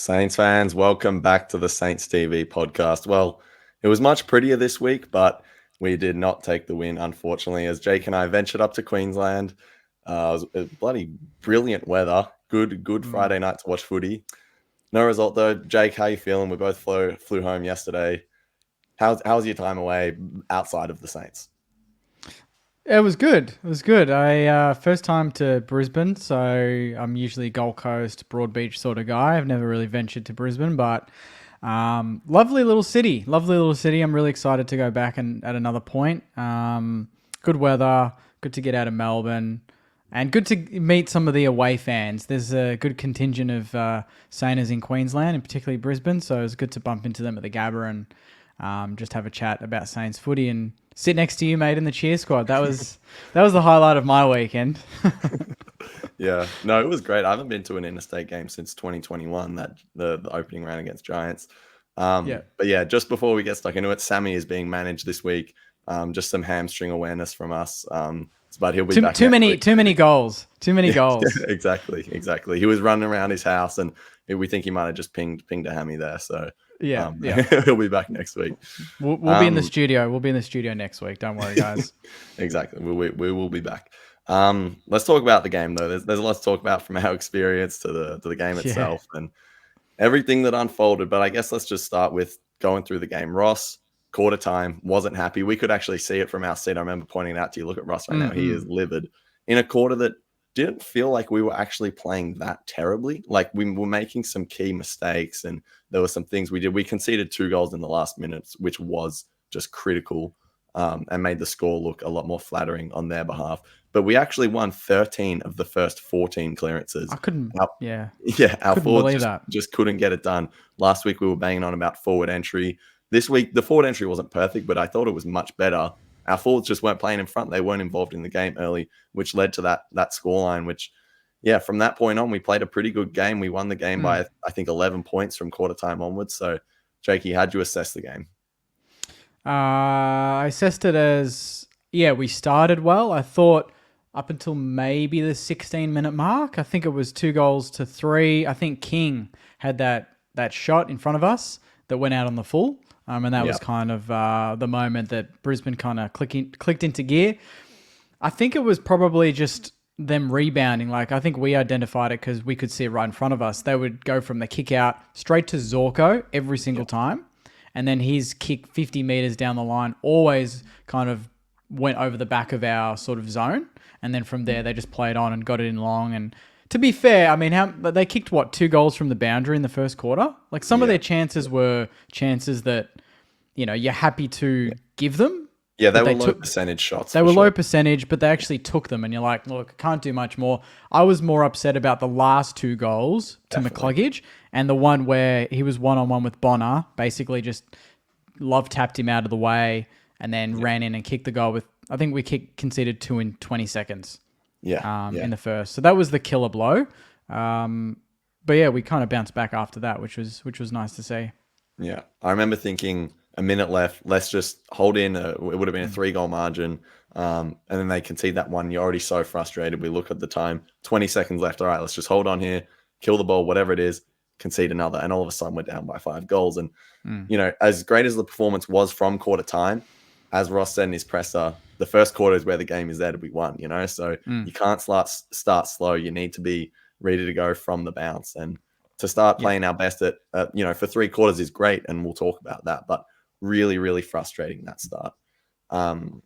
Saints fans, welcome back to the Saints TV podcast. Well, it was much prettier this week, but we did not take the win, unfortunately, as Jake and I ventured up to Queensland. It was bloody brilliant weather. Good Friday night to watch footy. No result though. Jake, how you feeling? We both flew home yesterday. How's your time away outside of the Saints? It was good. It was good. I first time to Brisbane, so I'm usually Gold Coast, Broadbeach sort of guy. I've never really ventured to Brisbane, but lovely little city. Lovely little city. I'm really excited to go back and at another point. Good weather. Good to get out of Melbourne, and good to meet some of the away fans. There's a good contingent of Sainers in Queensland, and particularly Brisbane, so it was good to bump into them at the Gabba and just have a chat about Saints footy and sit next to you, mate, in the cheer squad. That was the highlight of my weekend. Yeah, no, it was great. I haven't been to an interstate game since 2021, the opening round against Giants. But yeah, just before we get stuck into it, Sammy is being managed this week. Just some hamstring awareness from us. But he'll be back. Too many goals. Too many goals. Exactly. He was running around his house, and we think he might have just pinged a hammy there. So yeah. He'll be back next week. We'll be in the studio. We'll be in the studio next week. Don't worry, guys. Exactly. We will be back. Let's talk about the game though. There's a lot to talk about from our experience to the game itself and everything that unfolded. But I guess let's just start with going through the game. Ross, quarter time, wasn't happy. We could actually see it from our seat. I remember pointing it out to you. Look at Ross right now. He is livid in a quarter that didn't feel like we were actually playing that terribly. Like we were making some key mistakes and there were some things we did. We conceded 2 goals in the last minutes, which was just critical and made the score look a lot more flattering on their behalf. But we actually won 13 of the first 14 clearances. I couldn't. Our forwards just couldn't get it done. Last week we were banging on about forward entry. This week the forward entry wasn't perfect, but I thought it was much better. Our forwards just weren't playing in front. They weren't involved in the game early, which led to that scoreline, which, from that point on, we played a pretty good game. We won the game by, I think, 11 points from quarter time onwards. So, Jakey, how'd you assess the game? I assessed it as, we started well. I thought up until maybe the 16-minute mark, I think it was 2-3. I think King had that shot in front of us that went out on the full. And that was kind of the moment that Brisbane kind of clicked into gear. I think it was probably just them rebounding. Like, I think we identified it because we could see it right in front of us. They would go from the kick out straight to Zorko every single time. And then his kick 50 meters down the line always kind of went over the back of our sort of zone. And then from there, they just played on and got it in long. And to be fair, I mean, they kicked, 2 goals from the boundary in the first quarter? Like, some of their chances were chances that, you're happy to give them. Yeah, they were low percentage shots. They were low percentage, but they actually took them. And you're like, look, I can't do much more. I was more upset about the last 2 goals to McCluggage and the one where he was one-on-one with Bonner, basically just love tapped him out of the way and then ran in and kicked the goal with, I think we conceded 2 in 20 seconds. In the first. So that was the killer blow. But yeah, we kind of bounced back after that, which was nice to see. Yeah. I remember thinking a minute left, let's just hold in. It would have been a 3-goal margin. And then they concede that one. You're already so frustrated. We look at the time, 20 seconds left. All right, let's just hold on here, kill the ball, whatever it is, concede another. And all of a sudden we're down by 5 goals. And, as great as the performance was from quarter time, as Ross said in his presser, the first quarter is where the game is there to be won, So you can't start slow. You need to be ready to go from the bounce. And to start playing our best at, for 3 quarters is great. And we'll talk about that. But really, really frustrating that start. Man,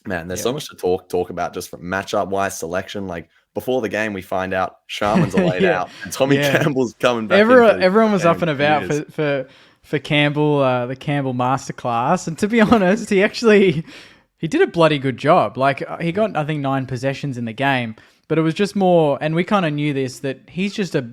there's so much to talk about just from matchup-wise selection. Like, before the game, we find out Sharman's laid out and Tommy Campbell's coming back. Everyone was up and about for Campbell, the Campbell masterclass. And to be honest, he did a bloody good job. Like, he got, I think, 9 possessions in the game, but it was just more, and we kind of knew this, that he's just a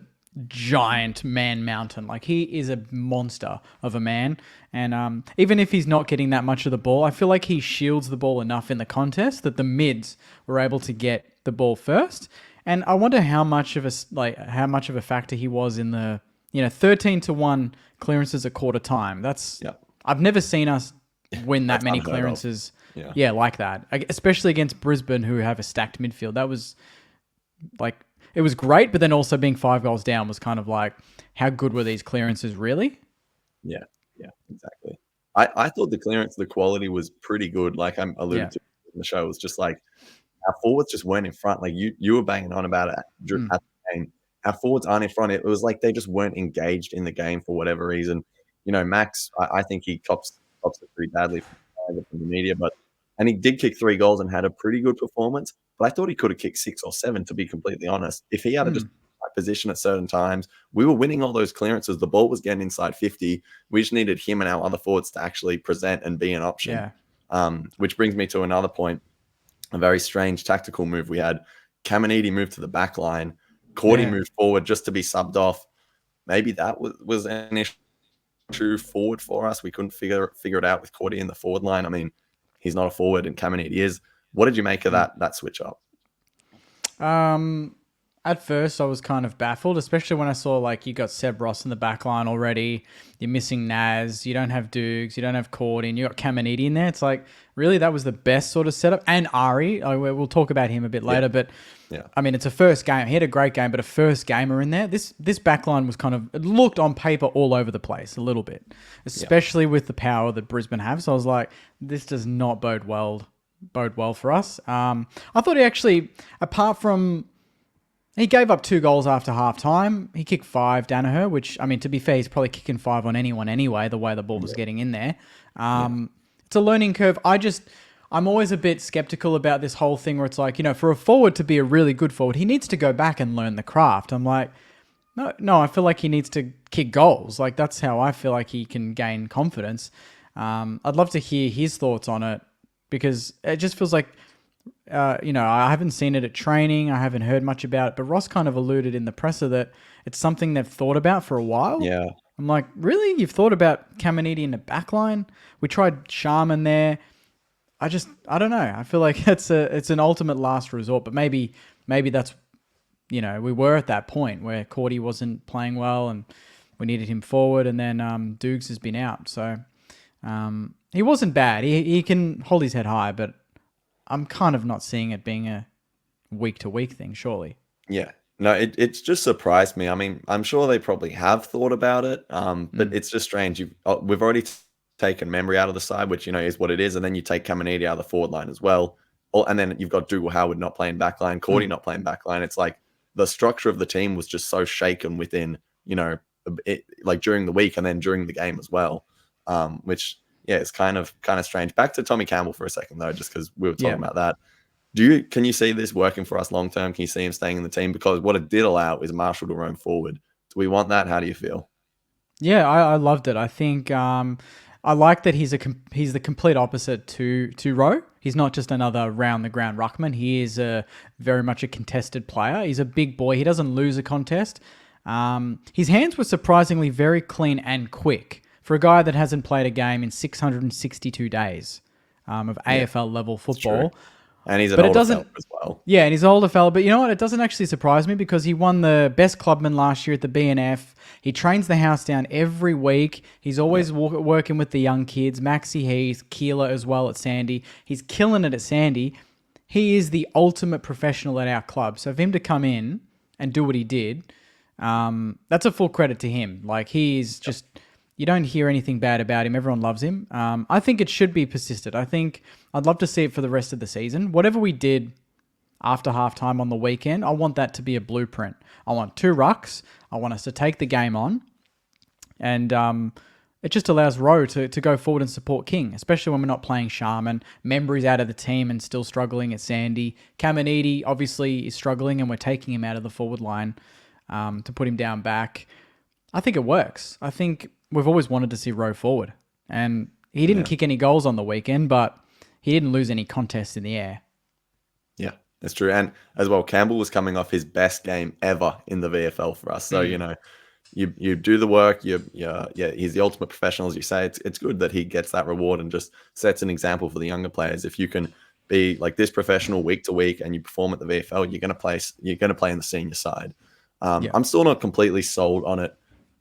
giant man mountain. Like, he is a monster of a man. And even if he's not getting that much of the ball, I feel like he shields the ball enough in the contest that the mids were able to get the ball first. And I wonder how much of a factor he was in the 13-1 clearances at quarter time. I've never seen us win that many clearances. Like that, especially against Brisbane, who have a stacked midfield. That was like, it was great, but then also being 5 goals down was kind of like, how good were these clearances really? Yeah, yeah, exactly. I thought the quality was pretty good. Like I alluded Yeah. to in the show, it was just like our forwards just weren't in front. Like you were banging on about it at the game. Our forwards aren't in front. It was like they just weren't engaged in the game for whatever reason. Max, I think he cops it pretty badly from the media, and he did kick 3 goals and had a pretty good performance. But I thought he could have kicked 6 or 7, to be completely honest. If he had just right position at certain times, we were winning all those clearances. The ball was getting inside 50. We just needed him and our other forwards to actually present and be an option. Which brings me to another point. A very strange tactical move we had. Caminiti moved to the back line. Cordy moved forward just to be subbed off. Maybe that was an issue forward for us. We couldn't figure it out with Cordy in the forward line. I mean, he's not a forward and Caminiti is. What did you make of that switch up? At first, I was kind of baffled, especially when I saw like you got Seb Ross in the back line already. You're missing Naz. You don't have Dukes. You don't have Cordy. And you got Caminiti in there. It's like, really, that was the best sort of setup. And Ari, we'll talk about him a bit later. But I mean, it's a first game. He had a great game, but a first gamer in there. This back line was it looked on paper all over the place a little bit, especially with the power that Brisbane have. So I was like, this does not bode well for us. I thought he actually, apart from, he gave up 2 goals after half time. He kicked 5, Danaher, which, I mean, to be fair, he's probably kicking 5 on anyone anyway, the way the ball was getting in there. It's a learning curve. I'm always a bit skeptical about this whole thing where it's like, for a forward to be a really good forward, he needs to go back and learn the craft. I'm like, no, I feel like he needs to kick goals. Like, that's how I feel like he can gain confidence. I'd love to hear his thoughts on it because it just feels like, I haven't seen it at training. I haven't heard much about it, but Ross kind of alluded in the presser that it's something they've thought about for a while. Yeah. I'm like, really? You've thought about Caminiti in the back line? We tried Sharman there. I don't know. I feel like it's an ultimate last resort, but maybe that's, we were at that point where Cordy wasn't playing well and we needed him forward, and then Dukes has been out. So he wasn't bad. He can hold his head high, but I'm kind of not seeing it being a week-to-week thing, surely. Yeah. No, it's just surprised me. I mean, I'm sure they probably have thought about it, but it's just strange. We've already taken Memory out of the side, which, is what it is, and then you take Caminiti out of the forward line as well. And then you've got Dougal Howard not playing backline, Cordy not playing backline. It's like the structure of the team was just so shaken within, like during the week and then during the game as well, which... yeah, it's kind of strange. Back to Tommy Campbell for a second, though, just because we were talking about that. Can you see this working for us long term? Can you see him staying in the team? Because what it did allow is Marshall to roam forward. Do we want that? How do you feel? Yeah, I loved it. I think I like that he's the complete opposite to Rowe. He's not just another round the ground ruckman. He is very much a contested player. He's a big boy. He doesn't lose a contest. His hands were surprisingly very clean and quick for a guy that hasn't played a game in 662 days of AFL level football. And he's an older fella as well. Yeah, and he's an older fella. But you know what? It doesn't actually surprise me because he won the best clubman last year at the BNF. He trains the house down every week. He's always working with the young kids. Maxi Heath, Keeler as well at Sandy. He's killing it at Sandy. He is the ultimate professional at our club. So for him to come in and do what he did, that's a full credit to him. Like, he's just... you don't hear anything bad about him. Everyone loves him. I think it should be persisted. I think I'd love to see it for the rest of the season. Whatever we did after halftime on the weekend, I want that to be a blueprint. I want 2 rucks. I want us to take the game on. And it just allows Rowe to go forward and support King, especially when we're not playing Sharman. Membry's out of the team and still struggling at Sandy. Caminiti obviously is struggling and we're taking him out of the forward line to put him down back. I think it works. I think... we've always wanted to see Rowe forward. And he didn't kick any goals on the weekend, but he didn't lose any contests in the air. Yeah, that's true. And as well, Campbell was coming off his best game ever in the VFL for us. So, you do the work. He's the ultimate professional, as you say. It's good that he gets that reward and just sets an example for the younger players. If you can be like this professional week to week and you perform at the VFL, you're going to play in the senior side. I'm still not completely sold on it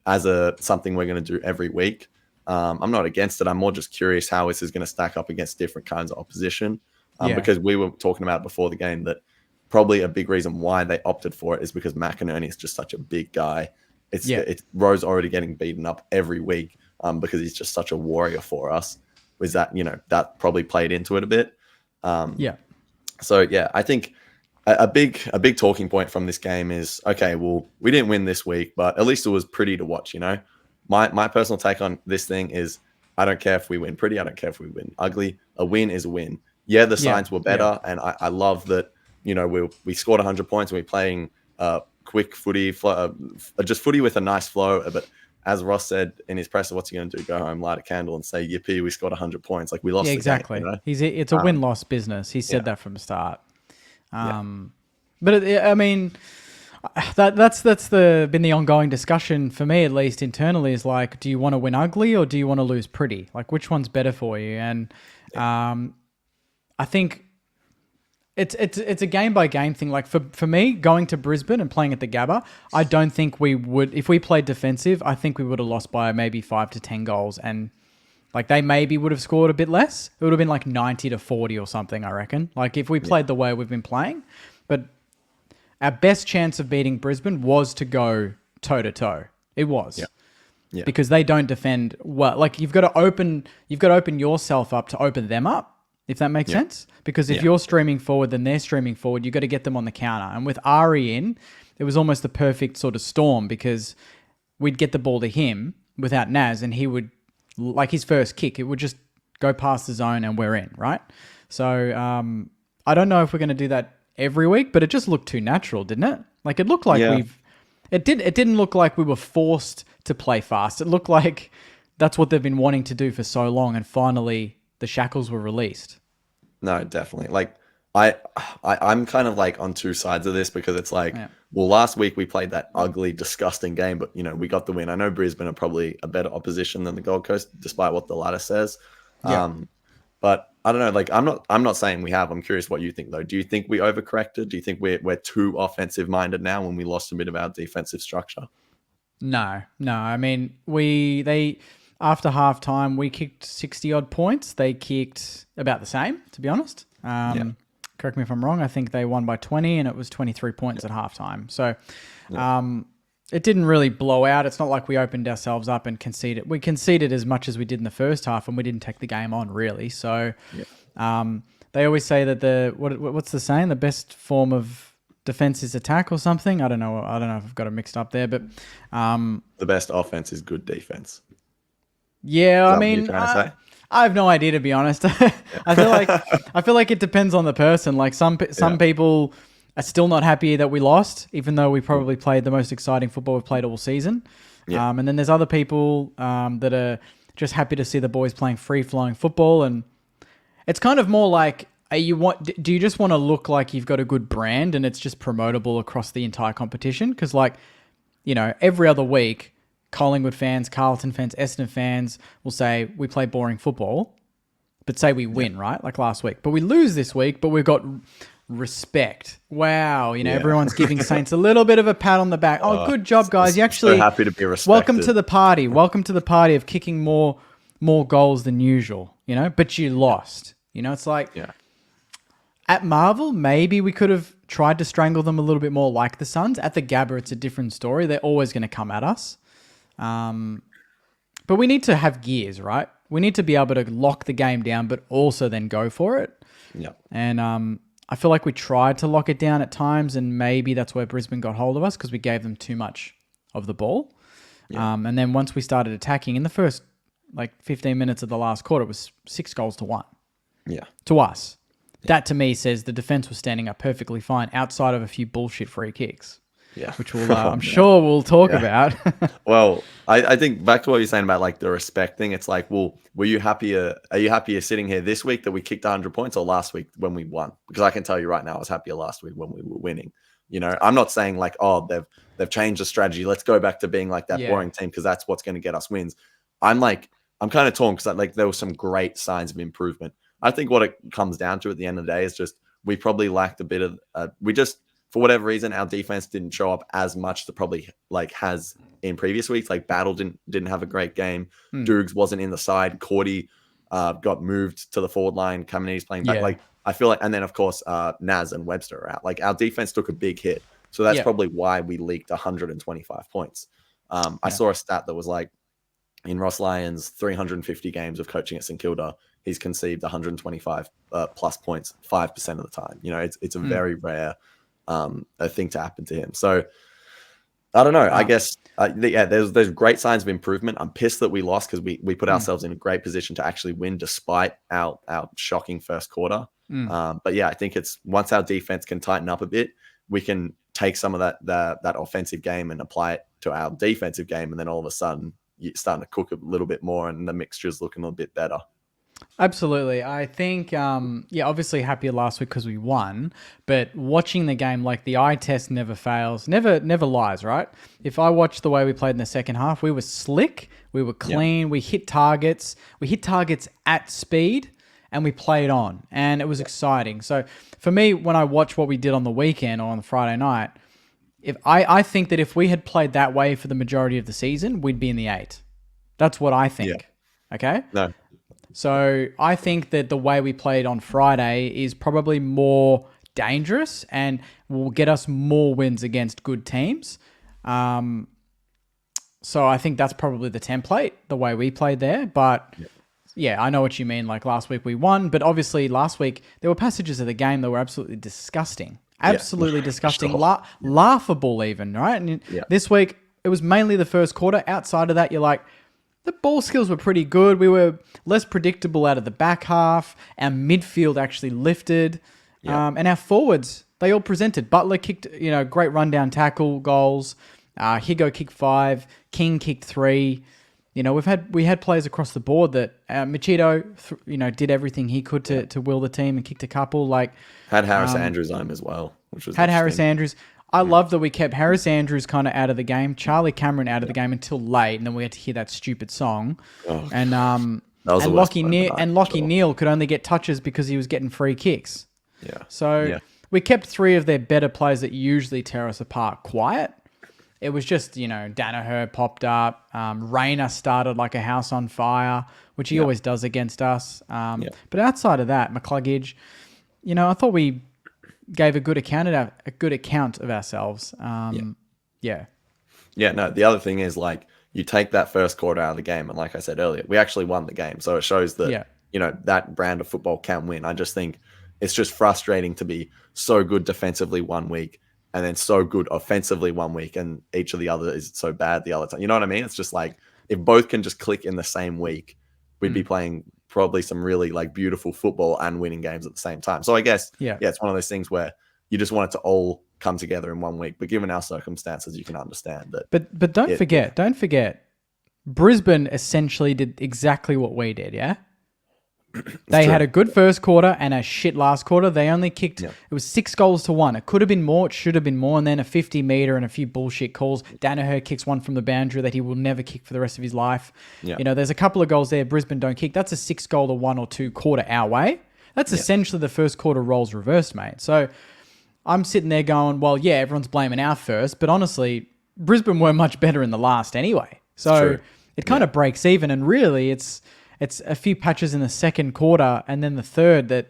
as something we're going to do every week. I'm not against it. I'm more just curious how this is going to stack up against different kinds of opposition. Because we were talking about before the game that probably a big reason why they opted for it is because McInerney is just such a big guy. It's Rowe's already getting beaten up every week because he's just such a warrior for us. Was that, that probably played into it a bit. So yeah, I think a big talking point from this game is, okay, well, we didn't win this week, but at least it was pretty to watch. My personal take on this thing is, I don't care if we win pretty, I don't care if we win ugly. A win is a win. Yeah, the signs were better, and I love that. We scored 100 points and we're playing quick footy, just footy with a nice flow. But as Ross said in his presser, what's he going to do? Go home, light a candle, and say, "Yippee, we scored 100 points! Like we lost." Yeah, exactly. The game, It's a win-loss business. He said that from the start. But I mean, that's been the ongoing discussion for me, at least internally, is like, do you want to win ugly or do you want to lose pretty? Like, which one's better for you? And I think it's a game by game thing. Like for me, going to Brisbane and playing at the Gabba, I don't think we would, if we played defensive, I think we would have lost by maybe 5 to 10 goals, and like they maybe would have scored a bit less. It would have been like 90 to 40 or something, I reckon. Like if we played the way we've been playing. But our best chance of beating Brisbane was to go toe to toe. It was. Yeah. Because they don't defend well. Like you've got to open yourself up to open them up, if that makes sense. Because if you're streaming forward, then they're streaming forward. You've got to get them on the counter. And with Ari in, it was almost the perfect sort of storm, because we'd get the ball to him without Naz, and he would, like his first kick, it would just go past the zone and we're in, right? So I don't know if we're going to do that every week, but it just looked too natural, didn't it? Like it looked like it didn't look like we were forced to play fast. It looked like that's what they've been wanting to do for so long, and finally the shackles were released. No, definitely. Like I'm kind of like on two sides of this, because it's like, well, last week we played that ugly, disgusting game, but we got the win. I know Brisbane are probably a better opposition than the Gold Coast, despite what the ladder says. But I don't know. Like I'm not saying we have. I'm curious what you think though. Do you think we overcorrected? Do you think we're too offensive minded now when we lost a bit of our defensive structure? No. I mean, they after half time we kicked 60 odd points. They kicked about the same, to be honest. Correct me if I'm wrong. I think they won by 20, and it was 23 points at halftime. So it didn't really blow out. It's not like we opened ourselves up and conceded. We conceded as much as we did in the first half, and we didn't take the game on, really. So they always say that what's the saying? The best form of defense is attack or something. I don't know if I've got it mixed up there, but the best offense is good defense. Yeah, I mean, I have no idea, to be honest. I feel like it depends on the person. Like some people are still not happy that we lost, even though we probably played the most exciting football we've played all season. And then there's other people that are just happy to see the boys playing free-flowing football. And it's kind of more like, do you just want to look like you've got a good brand and it's just promotable across the entire competition? Because every other week, Collingwood fans, Carlton fans, Essendon fans will say we play boring football, but say we win, right? Like last week. But we lose this week, but we've got respect. Wow. Everyone's giving Saints a little bit of a pat on the back. Oh, good job, guys. You actually so happy to be respected. Welcome to the party. Welcome to the party of kicking more goals than usual, but you lost. It's like at Marvel, maybe we could have tried to strangle them a little bit more like the Suns. At the Gabba, it's a different story. They're always going to come at us. But we need to have gears, right? We need to be able to lock the game down, but also then go for it. Yeah. And I feel like we tried to lock it down at times, and maybe that's where Brisbane got hold of us, because we gave them too much of the ball. Yeah. And then once we started attacking in the first 15 minutes of the last quarter, it was 6-1. Yeah. To us. That to me says the defense was standing up perfectly fine outside of a few bullshit free kicks. Yeah. Which I'm sure we'll talk about. Well, I think back to what you're saying about the respect thing. It's like, well, are you happier sitting here this week that we kicked 100 points, or last week when we won? Because I can tell you right now, I was happier last week when we were winning. I'm not saying they've changed the strategy. Let's go back to being like that boring team, because that's what's going to get us wins. I'm kind of torn, because there were some great signs of improvement. I think what it comes down to at the end of the day is just we probably lacked a bit of for whatever reason, our defense didn't show up as much that probably has in previous weeks. Like Battle didn't have a great game. Doogs wasn't in the side. Cordy got moved to the forward line. Kameni's playing back. Yeah. Like, I feel like, and then of course, Naz and Webster are out. Like, our defense took a big hit. So that's probably why we leaked 125 points. I saw a stat that was like, in Ross Lyon's 350 games of coaching at St Kilda, he's conceived 125 plus points 5% of the time. You know, it's a very rare a thing to happen to him. So I don't know. I guess there's great signs of improvement. I'm pissed that we lost because we put ourselves in a great position to actually win despite our shocking first quarter. But yeah, I think it's once our defense can tighten up a bit, we can take some of that offensive game and apply it to our defensive game, and then all of a sudden you're starting to cook a little bit more, and the mixture's looking a little bit better. Absolutely. I think, obviously happier last week because we won, but watching the game, like the eye test never fails, never lies, right? If I watched the way we played in the second half, we were slick, we were clean, we hit targets at speed, and we played on, and it was exciting. So for me, when I watch what we did on the weekend or on the Friday night, I think that if we had played that way for the majority of the season, we'd be in the 8. That's what I think. Yeah. Okay? No. So I think that the way we played on Friday is probably more dangerous and will get us more wins against good teams. So I think that's probably the template, the way we played there. But yeah, I know what you mean. Like last week we won, but obviously last week there were passages of the game that were absolutely disgusting. Absolutely disgusting. Sure. Laughable even, right? And this week it was mainly the first quarter. Outside of that, you're like, the ball skills were pretty good. We were less predictable out of the back half. Our midfield actually lifted. And our forwards, they all presented. Butler kicked, great rundown tackle goals. Higo kicked 5. King kicked 3. We had players across the board that Machito, did everything he could to will the team and kicked a couple. Like had Harris Andrews on him as well, which was Harris Andrews. I love that we kept Harris Andrews kind of out of the game, Charlie Cameron out of the game until late, and then we had to hear that stupid song. Oh, and Lockie Neal could only get touches because he was getting free kicks. Yeah. So we kept 3 of their better players that usually tear us apart quiet. It was just, Danaher popped up. Rayner started like a house on fire, which he always does against us. But outside of that, McCluggage, I thought we gave a good account of ourselves. No, the other thing is, like, you take that first quarter out of the game, and like I said earlier, we actually won the game. So it shows that, that brand of football can win. I just think it's just frustrating to be so good defensively one week and then so good offensively one week, and each of the other is so bad the other time. You know what I mean? It's just like, if both can just click in the same week, we'd be playing probably some really like beautiful football and winning games at the same time. So I guess, it's one of those things where you just want it to all come together in one week. But given our circumstances, you can understand that. But don't forget, Brisbane essentially did exactly what we did, yeah? They had a good first quarter and a shit last quarter. They only kicked, it was 6 goals to 1. It could have been more, it should have been more, and then a 50-meter and a few bullshit calls. Danaher kicks one from the boundary that he will never kick for the rest of his life. There's a couple of goals there Brisbane don't kick. That's a 6-goal to 1 or 2 quarter our way. That's essentially the first quarter roles reversed, mate. So I'm sitting there going, well, yeah, everyone's blaming our first, but honestly, Brisbane were much better in the last anyway. So it kind of breaks even, and really it's a few patches in the second quarter and then the third that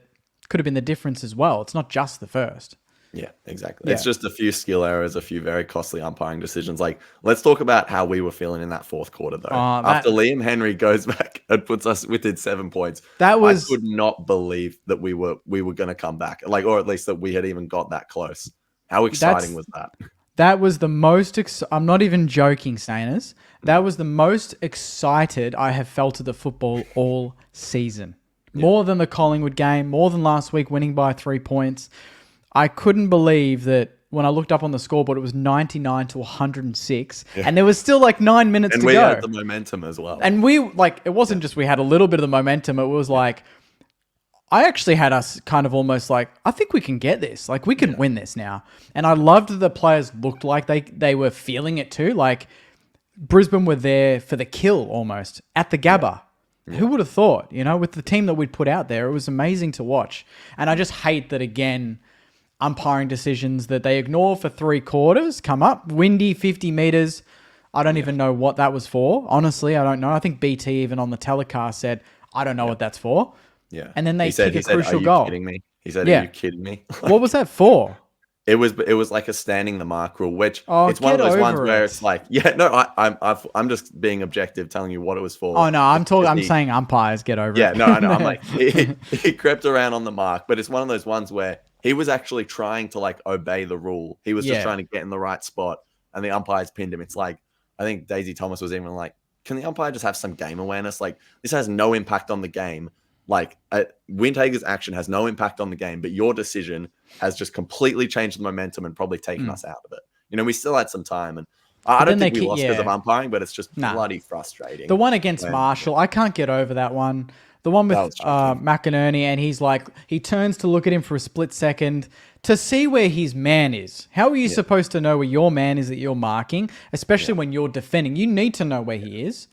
could have been the difference as well. It's not just the first. Yeah, exactly. It's just a few skill errors, a few very costly umpiring decisions. Like, let's talk about how we were feeling in that fourth quarter, though. After Liam Henry goes back and puts us within 7 points, I could not believe that we were going to come back, like, or at least that we had even got that close. How exciting was that? That was the most, I'm not even joking, Stainers. That was the most excited I have felt at the football all season. More than the Collingwood game, more than last week winning by 3 points. I couldn't believe that when I looked up on the scoreboard, it was 99 to 106. And there was still like 9 minutes to go. And we had the momentum as well. And it wasn't just we had a little bit of the momentum. It was like, I actually had us kind of almost like, I think we can get this. Like, we can win this now. And I loved that the players looked like they were feeling it too. Like, Brisbane were there for the kill almost at the Gabba. Who would have thought, with the team that we'd put out there? It was amazing to watch. And I just hate that, again, umpiring decisions that they ignore for 3 quarters come up. Windy, 50 meters. I don't even know what that was for. Honestly, I don't know. I think BT even on the telecast said, I don't know what that's for. Yeah. And then they kick a he said, crucial "Are you goal. kidding me?" He said, Yeah. "Are you kidding me?" What was that for? It was like a standing the mark rule, which Oh, it's one of get those ones over where it. it's like, yeah, no, I'm just being objective, telling you what it was for. Oh no, I'm saying umpires get over Yeah, it. no, I know. I'm like, he crept around on the mark, but it's one of those ones where he was actually trying to like obey the rule. He was just Yeah. trying to get in the right spot, and the umpires pinned him. It's like, I think Daisy Thomas was even like, can the umpire just have some game awareness? Like, this has no impact on the game. Like, Windhager's action has no impact on the game, but your decision has just completely changed the momentum and probably taken us out of it. You know, we still had some time, and I don't think we lost because of umpiring, but it's just bloody frustrating. The one against Marshall, I can't get over that one. The one with McInerney, and he's like, he turns to look at him for a split second to see where his man is. How are you supposed to know where your man is that you're marking, especially when you're defending? You need to know where he is.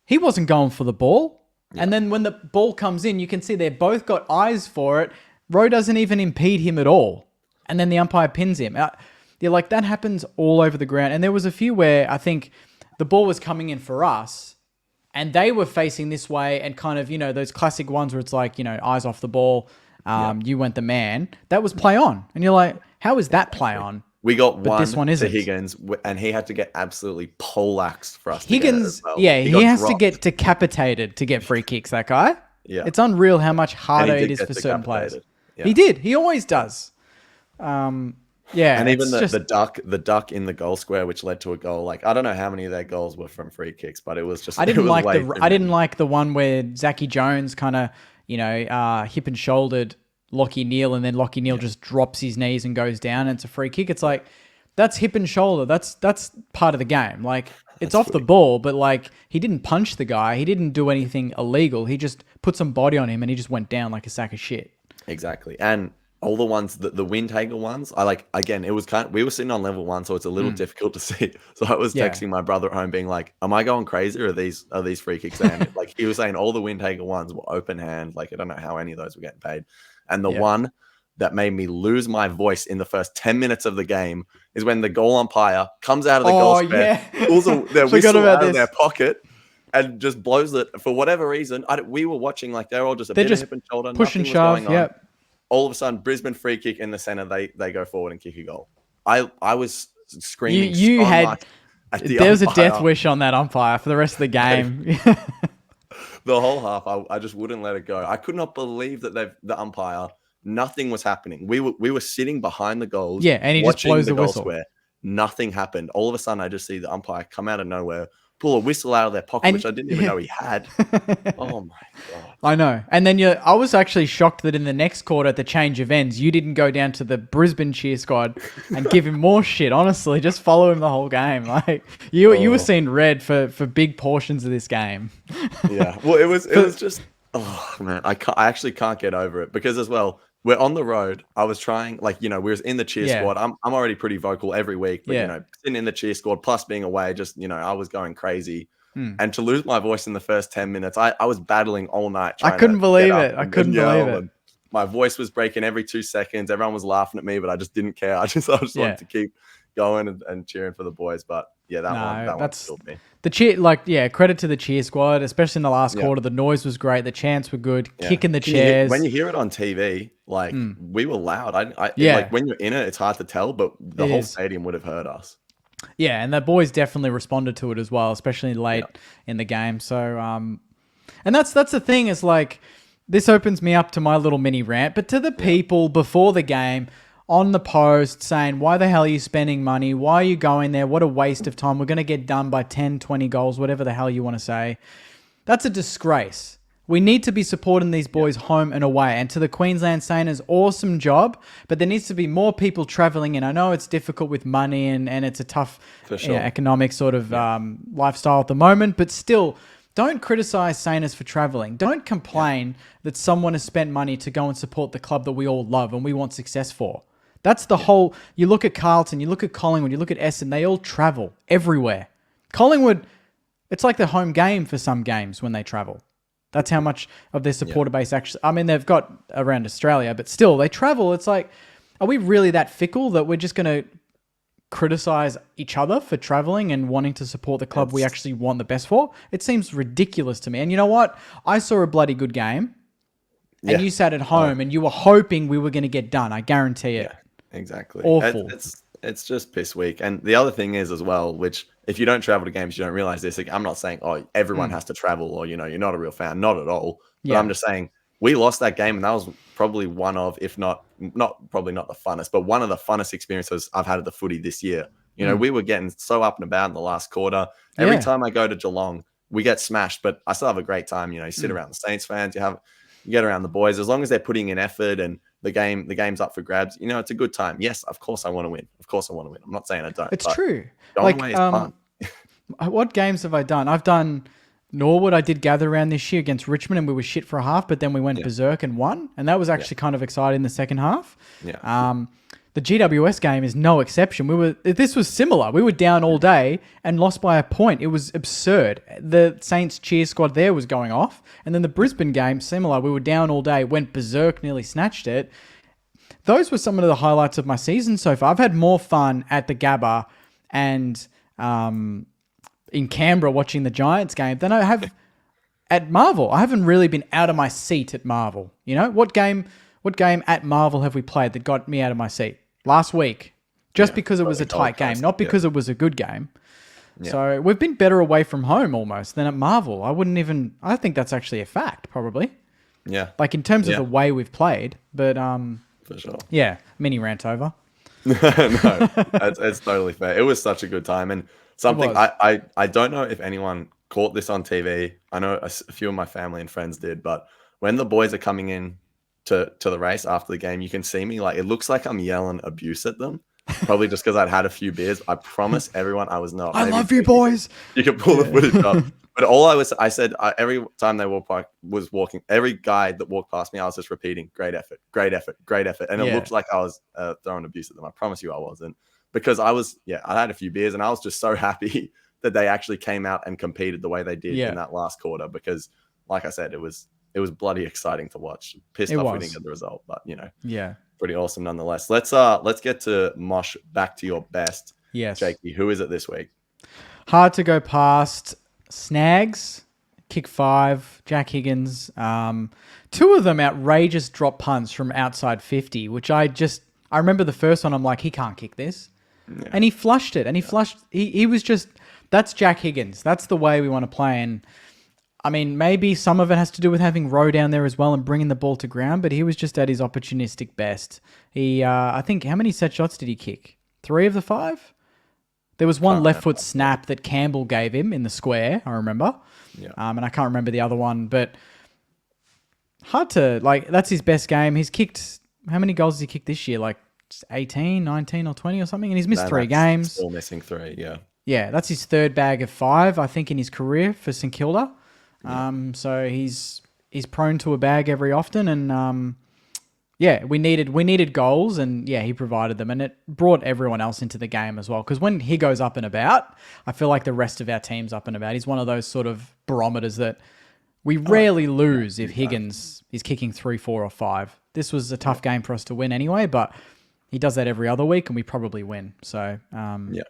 He wasn't going for the ball. Yeah. And then when the ball comes in, you can see they've both got eyes for it. Rowe doesn't even impede him at all. And then the umpire pins him. You're like, that happens all over the ground. And there was a few where I think the ball was coming in for us and they were facing this way and kind of, you know, those classic ones where it's like, you know, eyes off the ball. You went the man. That was play on. And you're like, how is that play on? We got this one to Higgins, and he had to get absolutely poleaxed for us. Higgins, to get it as well. He has to get decapitated to get free kicks. That guy, it's unreal how much harder it is for certain players. Yeah. He did. He always does. And even the duck in the goal square, which led to a goal. Like, I don't know how many of their goals were from free kicks, but it was just. I didn't like the one where Zachy Jones kind of, you know, hip and shouldered Lockie Neal, and then Lockie Neal just drops his knees and goes down, and it's a free kick. It's like, that's hip and shoulder. That's part of the game. Like, it's off the ball, but like, he didn't punch the guy. He didn't do anything illegal. He just put some body on him and he just went down like a sack of shit. Exactly. And all the ones, the Windhager ones, I like, again, it was we were sitting on level 1, so it's a little difficult to see. So I was texting my brother at home being like, am I going crazy, or are these free kicks? And like, he was saying all the Windhager ones were open hand. Like, I don't know how any of those were getting paid. And the one that made me lose my voice in the first 10 minutes of the game is when the goal umpire comes out of the goal square, pulls their whistle out of their pocket, and just blows it for whatever reason. We were watching, like, they're all just a bit of hip and shoulder, push and shove. Yep. All of a sudden, Brisbane free kick in the center. They go forward and kick a goal. I was screaming. There was a death wish on that umpire for the rest of the game. The whole half, I just wouldn't let it go. I could not believe that the umpire, nothing was happening. We were sitting behind the goals. Yeah, and he just blows the whistle. Square. Nothing happened. All of a sudden, I just see the umpire come out of nowhere, pull a whistle out of their pocket, which I didn't even know he had. Oh my God. I know. And then I was actually shocked that in the next quarter at the change of ends, you didn't go down to the Brisbane cheer squad and give him more shit. Honestly, just follow him the whole game. Like, you were seeing red for big portions of this game. Yeah. Well, it was just, oh man, I actually can't get over it, because as well, we're on the road. I was trying, like, you know, we was in the cheer squad. I'm already pretty vocal every week, but you know, sitting in the cheer squad plus being away, just, you know, I was going crazy. And to lose my voice in the first 10 minutes, I was battling all night. I couldn't believe it. I couldn't believe it. My voice was breaking every 2 seconds. Everyone was laughing at me, but I just didn't care. I just wanted to keep going and cheering for the boys. But yeah, that one killed me. The cheer, credit to the cheer squad, especially in the last quarter. The noise was great. The chants were good. Kicking the chairs. When you hear it on TV, like, we were loud. Like, when you're in it, it's hard to tell, but the whole stadium would have heard us. Yeah, and the boys definitely responded to it as well, especially late in the game. So, and that's the thing, is like, this opens me up to my little mini rant, but to the people before the game on the post saying, why the hell are you spending money? Why are you going there? What a waste of time. We're going to get done by 10, 20 goals, whatever the hell you want to say. That's a disgrace. We need to be supporting these boys home and away. And to the Queensland Saners, awesome job. But there needs to be more people travelling in. I know it's difficult with money and it's a tough economic sort of lifestyle at the moment. But still, don't criticise Saners for travelling. Don't complain that someone has spent money to go and support the club that we all love and we want success for. That's the whole... You look at Carlton, you look at Collingwood, you look at Essendon, they all travel everywhere. Collingwood, it's like the home game for some games when they travel. That's how much of their supporter base actually... I mean, they've got around Australia, but still, they travel. It's like, are we really that fickle that we're just going to criticize each other for traveling and wanting to support the club we actually want the best for. It seems ridiculous to me. And you know what? I saw a bloody good game, and you sat at home and you were hoping we were going to get done. I guarantee it. Yeah, exactly. Awful. It's just piss weak. And the other thing is as well, which if you don't travel to games, you don't realize this. Like, I'm not saying, everyone has to travel or, you're not a real fan. Not at all. But I'm just saying we lost that game, and that was probably one of, if not probably not the funnest, but one of the funnest experiences I've had at the footy this year. We were getting so up and about in the last quarter. Every time I go to Geelong, we get smashed, but I still have a great time. You sit around the Saints fans, you get around the boys, as long as they're putting in effort and the game's up for grabs. It's a good time. Yes, of course I want to win. I'm not saying I don't. It's true. Going away is fun. What games have I done? I've done Norwood. I did gather around this year against Richmond, and we were shit for a half, but then we went berserk and won, and that was actually kind of exciting in the second half. The GWS game is no exception. This was similar. We were down all day and lost by a point. It was absurd. The Saints cheer squad there was going off, and then the Brisbane game, similar. We were down all day, went berserk, nearly snatched it. Those were some of the highlights of my season so far. I've had more fun at the Gabba and in Canberra watching the Giants game than I have at Marvel. I haven't really been out of my seat at Marvel. What game at Marvel have we played that got me out of my seat? Last week. Just because it was a tight game, not because it was a good game. Yeah. So we've been better away from home almost than at Marvel. I think that's actually a fact, probably. Yeah. Like in terms of the way we've played. But for sure. Yeah, mini rant over. No, it's totally fair. It was such a good time, and something I don't know if anyone caught this on TV. I know a few of my family and friends did, but when the boys are coming in to the race after the game, you can see me, like, it looks like I'm yelling abuse at them, probably just because I'd had a few beers. I promise everyone I was not. I love you, boys. You can pull the footage up. But I said every time they was walking, every guy that walked past me, I was just repeating, great effort, great effort, great effort. And it looked like I was throwing abuse at them. I promise you I wasn't, because I had a few beers, and I was just so happy that they actually came out and competed the way they did in that last quarter, because like I said, it was bloody exciting to watch. Pissed off we didn't get the result, but pretty awesome nonetheless. Let's get to Mosh, back to your best. Yes. Jakey, who is it this week? Hard to go past. Snags, kick 5, Jack Higgins. 2 of them outrageous drop punts from outside 50, which I remember the first one, I'm like, he can't kick this. Yeah. And he flushed it, and he was just, that's Jack Higgins. That's the way we want to play. And I mean, maybe some of it has to do with having Rowe down there as well and bringing the ball to ground, but he was just at his opportunistic best. He, I think, how many set shots did he kick? 3 of the 5? There was one left foot snap that Campbell gave him in the square, I remember. Yeah. And I can't remember the other one, but hard to, like, that's his best game. He's kicked, how many goals has he kicked this year? Like 18, 19 or 20 or something? And he's missed 3 games. Still missing 3, yeah. Yeah, that's his 3rd bag of 5, I think, in his career for St Kilda. So he's prone to a bag every often, and we needed goals, and he provided them, and it brought everyone else into the game as well. Because when he goes up and about, I feel like the rest of our team's up and about. He's one of those sort of barometers that we rarely lose if Higgins is kicking 3, 4, or 5. This was a tough game for us to win anyway, but he does that every other week, and we probably win. So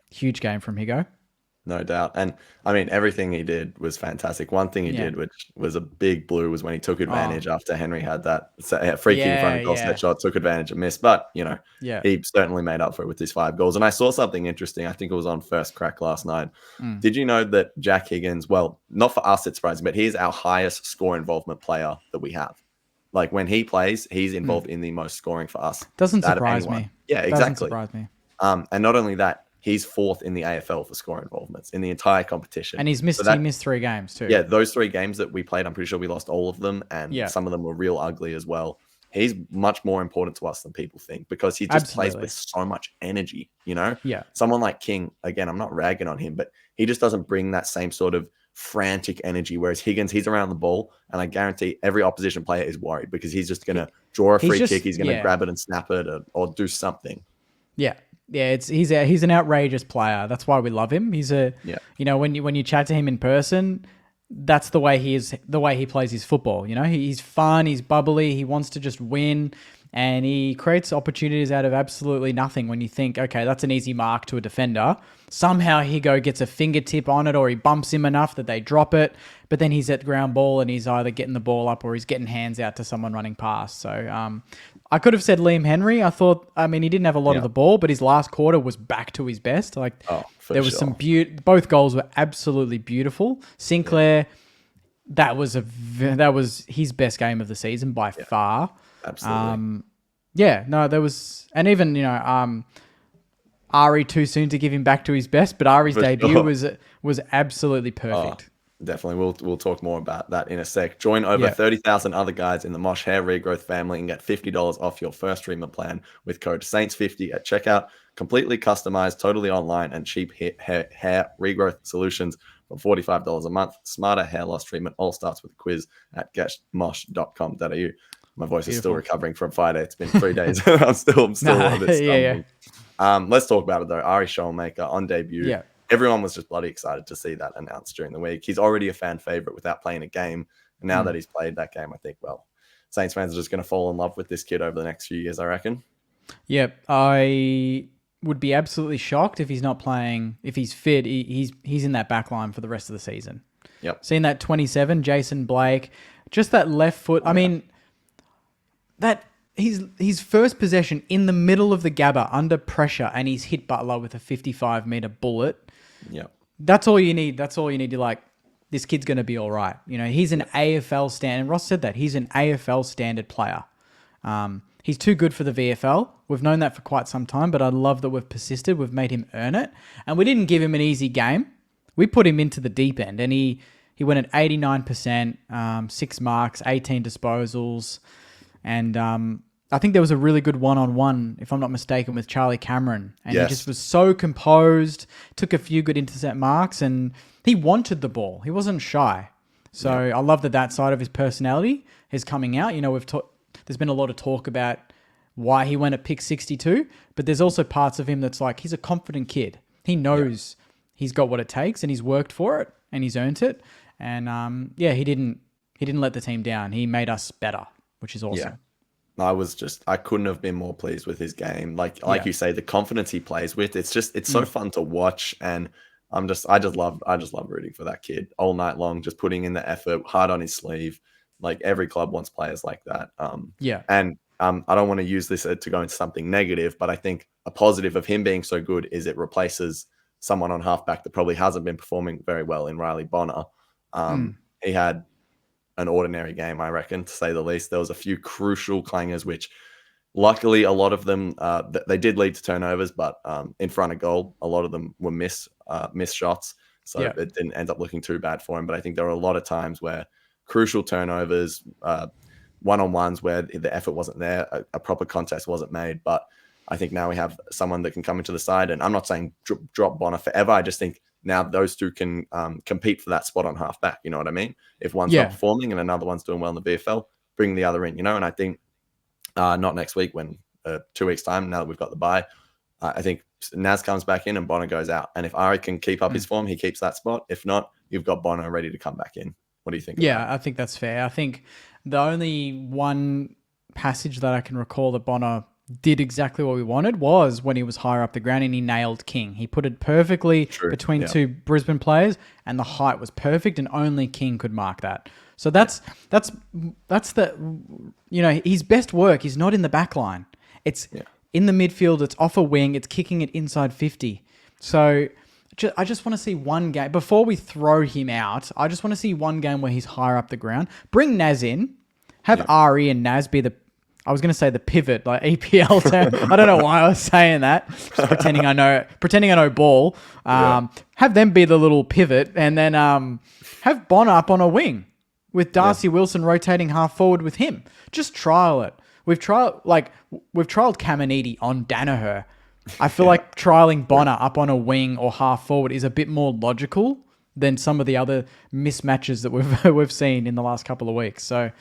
huge game from Higo. No doubt. And I mean, everything he did was fantastic. One thing he did, which was a big blue, was when he took advantage after Henry had that free kick in front of goal, set shot, took advantage and missed. But, he certainly made up for it with his 5 goals. And I saw something interesting. I think it was on First Crack last night. Did you know that Jack Higgins, well, not for us, it's surprising, but he's our highest score involvement player that we have. Like, when he plays, he's involved in the most scoring for us. Doesn't surprise me. Yeah, exactly. Doesn't surprise me. And not only that, he's 4th in the AFL for score involvements in the entire competition. And he missed 3 games too. Yeah, those 3 games that we played, I'm pretty sure we lost all of them. And some of them were real ugly as well. He's much more important to us than people think, because he just plays with so much energy, Yeah. Someone like King, again, I'm not ragging on him, but he just doesn't bring that same sort of frantic energy. Whereas Higgins, he's around the ball, and I guarantee every opposition player is worried, because he's just going to draw a free kick. He's going to grab it and snap it or do something. Yeah. Yeah, he's an outrageous player. That's why we love him. He's when you chat to him in person, that's the way he is. The way he plays his football. He's fun. He's bubbly. He wants to just win. and he creates opportunities out of absolutely nothing. When you think, okay, that's an easy mark to a defender, somehow gets a fingertip on it, or he bumps him enough that they drop it. But then he's at ground ball and he's either getting the ball up or he's getting hands out to someone running past. So I could have said Liam Henry. I mean, he didn't have a lot of the ball, but his last quarter was back to his best. Like there was some both goals were absolutely beautiful. Sinclair, that was his best game of the season by far. Absolutely. There was, and even Ari too soon to give him back to his best, but Ari's debut was absolutely perfect. Definitely. We'll talk more about that in a sec. Join over 30,000 other guys in the Mosh Hair Regrowth family and get $50 off your first treatment plan with code SAINTS50 at checkout. Completely customized, totally online, and cheap hair regrowth solutions for $45 a month. Smarter hair loss treatment all starts with a quiz at getmosh.com.au. My voice is still recovering from Friday. It's been 3 days. I'm still a bit stumbling. Let's talk about it though. Ari Showmaker on debut. Yeah. Everyone was just bloody excited to see that announced during the week. He's already a fan favorite without playing a game. And now that he's played that game, I think, Saints fans are just going to fall in love with this kid over the next few years, I reckon. Yep. I would be absolutely shocked if he's not playing. If he's fit, he's in that back line for the rest of the season. Yep. Seeing that 27, Jason Blake, just that left foot. I mean, that his first possession in the middle of the Gabba under pressure, and he's hit Butler with a 55-meter bullet. Yeah. That's all you need. That's all you need to this kid's going to be all right. You know, he's an AFL standard. Ross said that. He's an AFL standard player. He's too good for the VFL. We've known that for quite some time, but I love that we've persisted. We've made him earn it. And we didn't give him an easy game. We put him into the deep end, and he went at 89%, 6 marks, 18 disposals. And I think there was a really good one-on-one, if I'm not mistaken, with Charlie Cameron. And he just was so composed, took a few good intercept marks, and he wanted the ball. He wasn't shy. So I love that side of his personality is coming out. You know, there's been a lot of talk about why he went at pick 62, but there's also parts of him that's like, he's a confident kid. He knows he's got what it takes, and he's worked for it, and he's earned it. And he didn't let the team down. He made us better, which is awesome. I couldn't have been more pleased with his game. Like you say, the confidence he plays with, it's so fun to watch. And I just love rooting for that kid all night long, just putting in the effort, hard on his sleeve. Like every club wants players like that. And I don't want to use this to go into something negative, but I think a positive of him being so good is it replaces someone on halfback that probably hasn't been performing very well in Riley Bonner. He had an ordinary game, I reckon, to say the least. There was a few crucial clangers, which luckily a lot of them, they did lead to turnovers, but in front of goal, a lot of them were missed shots. So it didn't end up looking too bad for him. But I think there were a lot of times where crucial turnovers, one-on-ones where the effort wasn't there, a proper contest wasn't made. But I think now we have someone that can come into the side. And I'm not saying drop Bonner forever. I just think now those two can compete for that spot on halfback. You know what I mean? If one's not performing and another one's doing well in the VFL, bring the other in, you know? And I think not next week, when 2 weeks time, now that we've got the bye, I think Naz comes back in and Bonner goes out. And if Ari can keep up his form, he keeps that spot. If not, you've got Bonner ready to come back in. What do you think? Yeah, I think that's fair. I think the only one passage that I can recall that Bonner did exactly what we wanted was when he was higher up the ground and he nailed King. He put it perfectly between two Brisbane players, and the height was perfect, and only King could mark that. So that's the, you know, his best work is not in the back line. It's in the midfield. It's off a wing. It's kicking it inside 50. So I just want to see one game before we throw him out. I just want to see one game where he's higher up the ground. Bring Naz in. Have Ari and Naz be the, I was going to say the pivot, like EPL term. I don't know why I was saying that. Just pretending I know ball. Have them be the little pivot, and then have Bonner up on a wing with Darcy Wilson rotating half forward with him. Just trial it. We've trialed Caminiti on Danaher. I feel like trialing Bonner up on a wing or half forward is a bit more logical than some of the other mismatches that we've seen in the last couple of weeks. So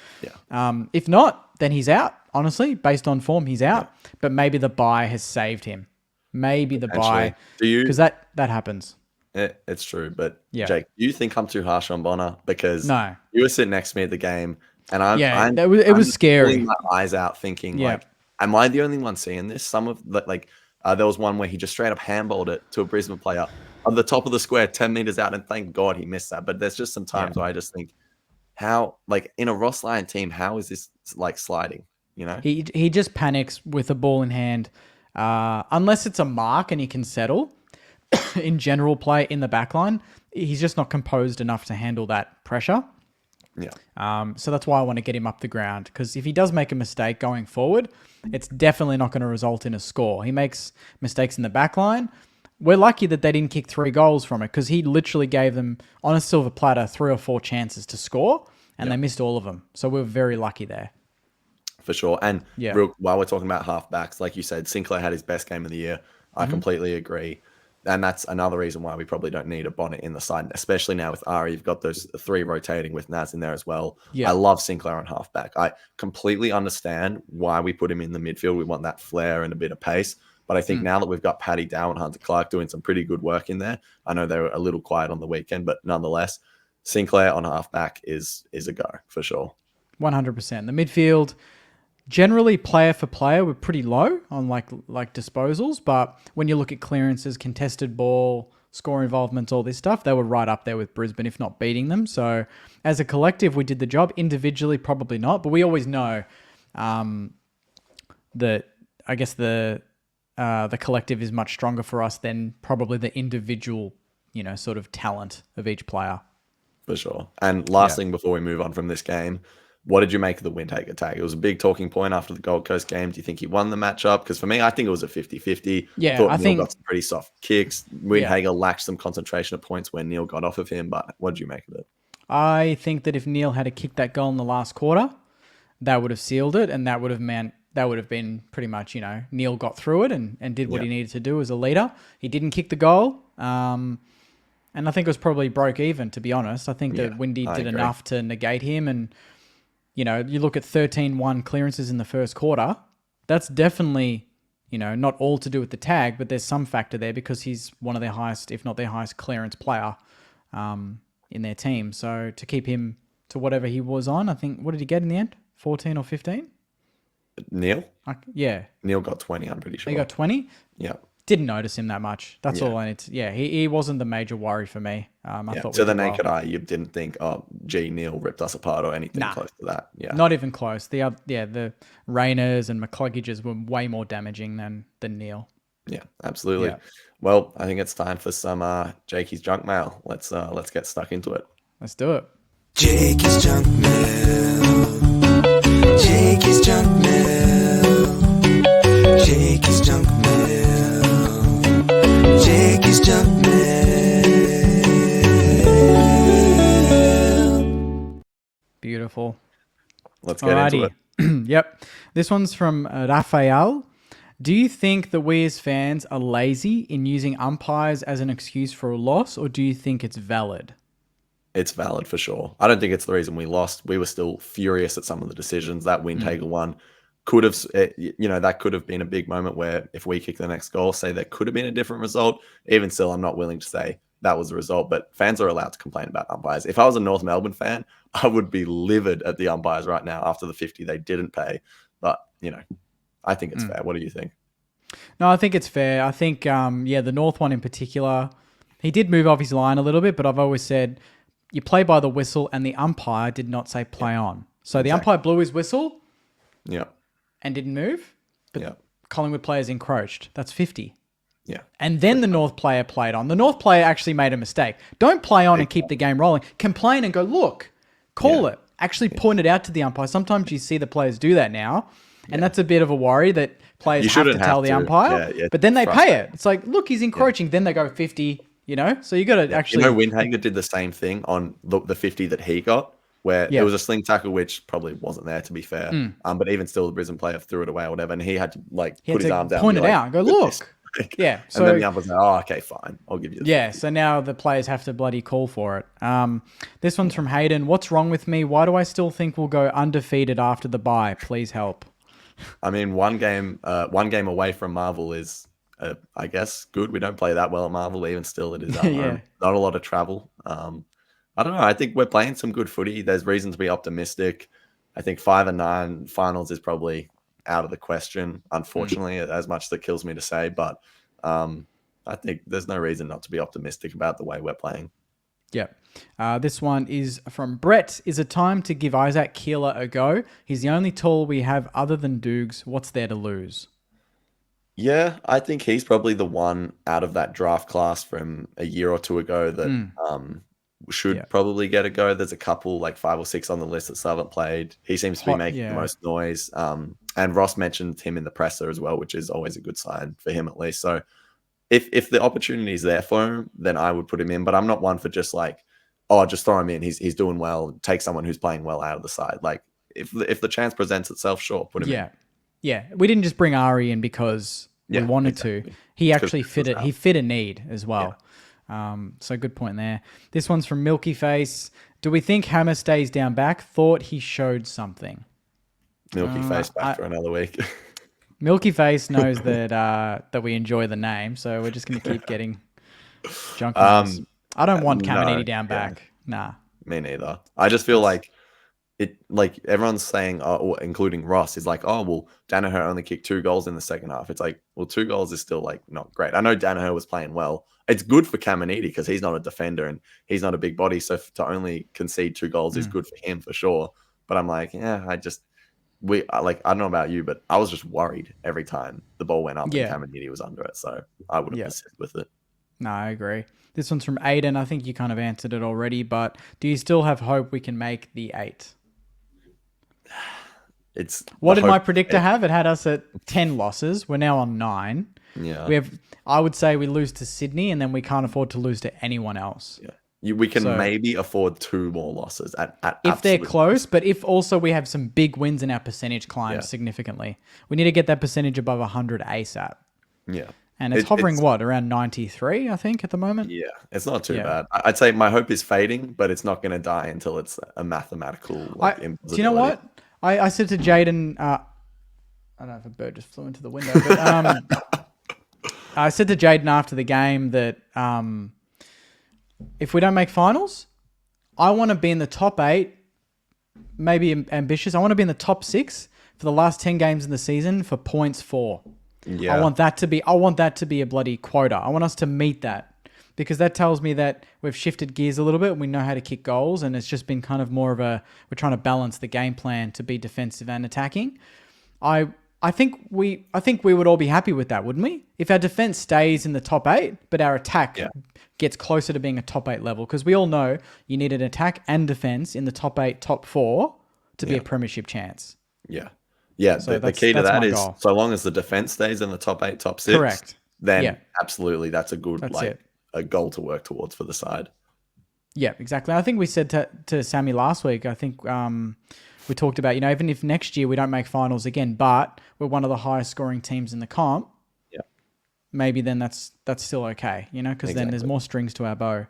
if not, then he's out. Honestly, based on form, he's out. But maybe the bye has saved him. Maybe the bye, because that happens. It's true. But Jake, do you think I'm too harsh on Bonner? Because you were sitting next to me at the game, and it was scary. Pulling my eyes out, thinking like, am I the only one seeing this? Some of there was one where he just straight up handballed it to a Brisbane player on the top of the square, 10 meters out, and thank God he missed that. But there's just some times where I just think, how, like in a Ross Lyon team, how is this like sliding? You know, He just panics with a ball in hand, unless it's a mark and he can settle. In general play in the back line, he's just not composed enough to handle that pressure. Yeah. So that's why I want to get him up the ground, because if he does make a mistake going forward, it's definitely not going to result in a score. He makes mistakes in the back line. We're lucky that they didn't kick 3 goals from it, because he literally gave them, on a silver platter, 3 or 4 chances to score, and they missed all of them. So we're very lucky there. For sure. And while we're talking about halfbacks, like you said, Sinclair had his best game of the year. I completely agree. And that's another reason why we probably don't need a Bonnet in the side, especially now with Ari. You've got those 3 rotating with Naz in there as well. Yeah. I love Sinclair on halfback. I completely understand why we put him in the midfield. We want that flair and a bit of pace. But I think now that we've got Paddy Dow and Hunter Clark doing some pretty good work in there, I know they were a little quiet on the weekend, but nonetheless, Sinclair on halfback is a go for sure. 100%. The midfield, generally player for player, we're pretty low on like disposals, but when you look at clearances, contested ball, score involvement, all this stuff, they were right up there with Brisbane, if not beating them. So as a collective, we did the job. Individually, probably not, but we always know that I guess the collective is much stronger for us than probably the individual, sort of talent of each player. For sure. And last thing before we move on from this game, what did you make of the Windhager tag? It was a big talking point after the Gold Coast game. Do you think he won the matchup? Because for me, I think it was a 50-50. Yeah, I think Neil got some pretty soft kicks. Windhager lacked some concentration of points when Neil got off of him. But what did you make of it? I think that if Neil had kicked that goal in the last quarter, that would have sealed it, and that would have been pretty much, Neil got through it and did what he needed to do as a leader. He didn't kick the goal. And I think it was probably broke even, to be honest. I think that Windy did enough to negate him. And, you look at 13-1 clearances in the first quarter. That's definitely, not all to do with the tag, but there's some factor there because he's one of their highest, if not their highest clearance player in their team. So to keep him to whatever he was on, I think, what did he get in the end? 14 or 15? Neil? Yeah. Neil got 20, I'm pretty sure. He got 20? Yeah. Didn't notice him that much. That's all I need to... he wasn't the major worry for me. I thought to the naked eye, you didn't think, Neil ripped us apart or anything close to that. Yeah. Not even close. The Rainers and McCluggages were way more damaging than Neil. Yeah, absolutely. Yeah. Well, I think it's time for some Jakey's junk mail. Let's get stuck into it. Let's do it. Jakey's junk mail. Jakey's junk mail. Jakey's junk mail. Jakey's junk mail. Beautiful. Let's get into it. Yep. This one's from Rafael. Do you think that we as fans are lazy in using umpires as an excuse for a loss, or do you think it's valid? It's valid for sure. I don't think it's the reason we lost. We were still furious at some of the decisions. That Windhager one could have, that could have been a big moment where if we kick the next goal, say there could have been a different result. Even still, I'm not willing to say that was the result, but fans are allowed to complain about umpires. If I was a North Melbourne fan, I would be livid at the umpires right now after the 50 they didn't pay. But, I think it's fair. What do you think? No, I think it's fair. I think, the North one in particular, he did move off his line a little bit, but I've always said you play by the whistle, and the umpire did not say play on. So the umpire blew his whistle and didn't move, but Collingwood players encroached. That's 50. Yeah. And then the North player played on. The North player actually made a mistake. Don't play on and keep the game rolling. Complain and go, look, call it. Actually point it out to the umpire. Sometimes you see the players do that now, and that's a bit of a worry that players have to tell the umpire. But then they pay it. It's like, look, he's encroaching. Then they go 50, So you got to actually... Windhager did the same thing on the 50 that he got, where there was a sling tackle, which probably wasn't there, to be fair. But even still, the Brisbane player threw it away or whatever, and he had to put his arms down. Point it out and go, look. Yeah. So, and then the umpire's like, okay, fine. I'll give you this. So now the players have to bloody call for it. This one's from Hayden. What's wrong with me? Why do I still think we'll go undefeated after the bye? Please help. I mean, one game away from Marvel is, I guess, good. We don't play that well at Marvel. Even still, it is at home. Not a lot of travel. I don't know. I think we're playing some good footy. There's reason to be optimistic. I think 5-9 finals is probably out of the question, unfortunately, as much as it kills me to say. But I think there's no reason not to be optimistic about the way we're playing. Yeah. This one is from Brett. Is it time to give Isaac Keeler a go? He's the only tall we have other than Dukes. What's there to lose? Yeah, I think he's probably the one out of that draft class from a year or two ago that should probably get a go. There's a couple, like 5 or 6 on the list that still haven't played. He seems to be making the most noise. And Ross mentioned him in the presser as well, which is always a good sign for him at least. So if the opportunity is there for him, then I would put him in. But I'm not one for just like, oh, just throw him in. He's doing well. Take someone who's playing well out of the side. Like if the chance presents itself, sure, put him in. Yeah. We didn't just bring Ari in because we wanted to. He actually fit it. He fit a need as well. So good point there. This one's from Milky Face. Do we think Hammer stays down back? Thought he showed something. Milky Face back for another week. Milky Face knows that we enjoy the name, so we're just going to keep getting junk names. I don't want Caminiti down back. Nah. Me neither. I just feel like it. Like everyone's saying, including Ross, is like, oh well, Danaher only kicked 2 goals in the second half. It's like, well, 2 goals is still like not great. I know Danaher was playing well. It's good for Caminiti because he's not a defender and he's not a big body. So to only concede 2 goals is good for him for sure. But I'm like, I don't know about you, but I was just worried every time the ball went up and Caminiti was under it. So I would have persisted with it. No, I agree. This one's from Aiden. I think you kind of answered it already, but do you still have hope we can make the 8? What did my predictor have? It had us at 10 losses. We're now on 9. Yeah. I would say we lose to Sydney and then we can't afford to lose to anyone else. Yeah. We can maybe afford 2 more losses if they're close, but if also we have some big wins and our percentage climbs significantly. We need to get that percentage above 100 ASAP. Yeah. And it's hovering, around 93, I think, at the moment? Yeah, it's not too bad. I'd say my hope is fading, but it's not going to die until it's a mathematical impossibility. Do you know what? I said to Jaden, I don't know if a bird just flew into the window, but I said to Jaden after the game that if we don't make finals, I want to be in the top 8, maybe ambitious. I want to be in the top 6 for the last 10 games in the season for points for. Yeah. I want that to be a bloody quota. I want us to meet that because that tells me that we've shifted gears a little bit and we know how to kick goals, and it's just been kind of more of we're trying to balance the game plan to be defensive and attacking. I think we would all be happy with that, wouldn't we? If our defense stays in the top 8, but our attack gets closer to being a top 8 level, because we all know you need an attack and defense in the top 8, top 4 to be a premiership chance. Yeah. Yeah, so the key to that is so long as the defense stays in the top 8, top 6, correct. Then absolutely that's a good a goal to work towards for the side. Yeah, exactly. I think we said to Sammy last week, I think we talked about, even if next year we don't make finals again, but we're one of the highest scoring teams in the comp, maybe then that's still okay, because then there's more strings to our bow.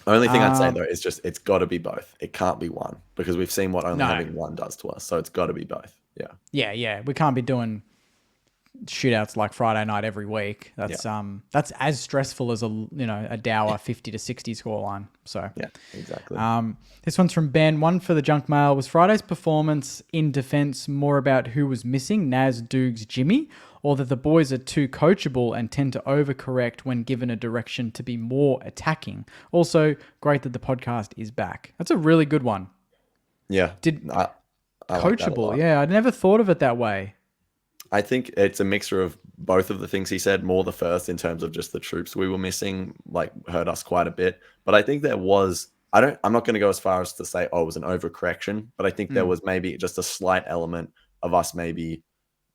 The only thing I'd say, though, is just it's got to be both. It can't be one because we've seen what only having one does to us. So it's got to be both. Yeah. We can't be doing shootouts like Friday night every week. That's as stressful as a dour 50 to 60 scoreline. So yeah, exactly. This one's from Ben. One for the junk mail. Was Friday's performance in defense more about who was missing, Naz, Dukes, Jimmy, or that the boys are too coachable and tend to overcorrect when given a direction to be more attacking? Also, great that the podcast is back. That's a really good one. Yeah. I coachable. Like I never thought of it that way. I think it's a mixture of both of the things he said. More the first, in terms of just the troops we were missing, hurt us quite a bit. But I think there was, I'm not going to go as far as to say, it was an overcorrection, but I think there was maybe just a slight element of us maybe